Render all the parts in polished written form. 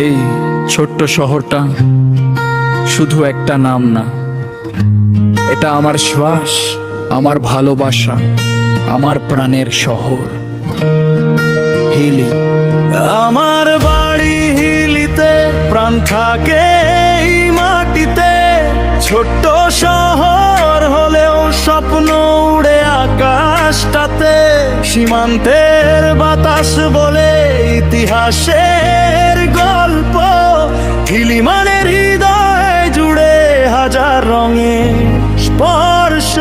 এই ছোট্ট শহরটা শুধু একটা নাম না, এটা আমার শ্বাস, আমার ভালোবাসা, আমার প্রাণের শহর হিলি। আমার বাড়ি হিলিতে, প্রাণ থাকে এই মাটিতে। ছোট্ট শহর হলেও স্বপ্ন উড়ে আকাশটাতে। সীমান্তের বাতাস বলে ইতিহাসের গল্প। হিলি মানে হৃদয় জুড়ে হাজার রঙের স্পর্শ।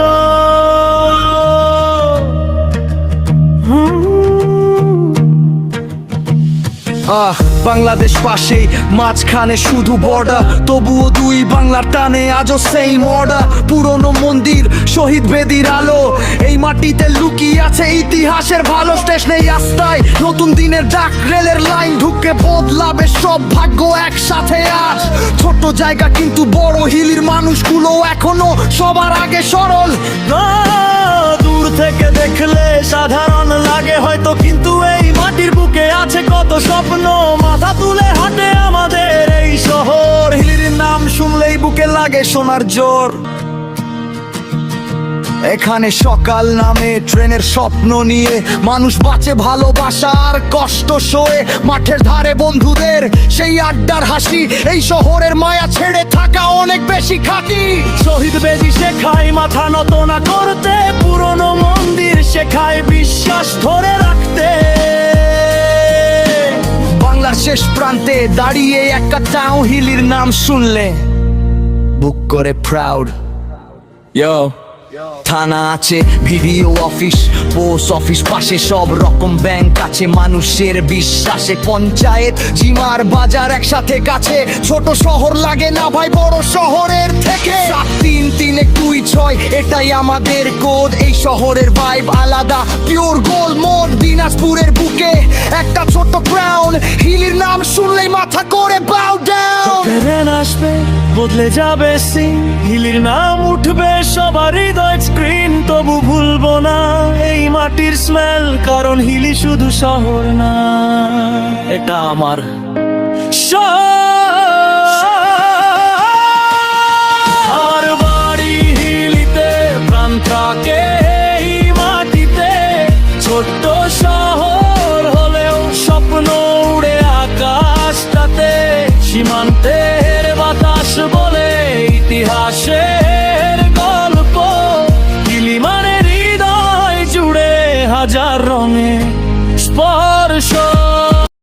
বাংলাদেশ পাশে, মাঝখানে শুধু বর্ডার, তবুও দুই বাংলার টানে আজও সেই মর্ডার। পুরনো মন্দির, শহীদ বেদির আলো, এই মাটিতে লুকিয়ে আছে ইতিহাসের ভালো। স্টেশনে রাস্তায় নতুন দিনের ডাক, রেলের লাইন ঢুকে বদলাবে সব ভাগ্য একসাথে আজ। ছোট জায়গা কিন্তু বড়, হিলির মানুষগুলো এখনো সবার আগে সরল। দূর থেকে দেখলে সাধারণ লাগে হয়তো, কিন্তু এই মাটির বুকে আছে কত স্বপ্ন। মাথা তুলে হাঁটে আমাদের এই শহর, হিলির নাম শুনলেই বুকে লাগে সোনার জোর। এখানে সকাল নামে ট্রেনের স্বপ্ন নিয়ে, মানুষ বাঁচে ভালোবাসা আর কষ্ট সয়ে। মাঠের ধারে বন্ধুদের সেই আড্ডার হাসি, এই শহরের মায়া ছেড়ে থাকা অনেক বেশি খাঁটি। শহীদ বেদি শেখায় মাথা নত না করতে, পুরনো মন্দির শেখায় বিশ্বাস ধরে রাখতে। বাংলার শেষ প্রান্তে দাঁড়িয়ে একটা টাউন, হিলির নাম শুনলে বুক করে প্রাউড। থানা আছে, ভিডিও অফিস, পোস্ট অফিস পাশে, সব রকম ব্যাংক আছে মানুষের বিশ্বাসে। পঞ্চায়েত, জিমার বাজার একসাথে কাছে, ছোট শহর লাগে না ভাই বড় শহরের থেকে। 7-3-3-1-2-6 এটাই আমাদের কোড। এই শহরের ভাইব আলাদা, পিওর গোল মোড। দিনাজপুরের বুকে একটা ছোট ক্রাউন, হিলির নাম শুনলেই মাথা করে বাউ ডাউন। ট্রেন আসবে, বদলে যাবে সিন, হিলির নাম উঠবে সবার হৃদয় স্ক্রিন। তবু ভুলবো না এই মাটির স্মেল, কারণ হিলি শুধু শহর না, এটা আমার আমার বাড়ি হিলিতে, প্রাণ থাকে এই মাটিতে। ছোট্ট শহর হলেও স্বপ্ন উড়ে আকাশটাতে। সীমান্তে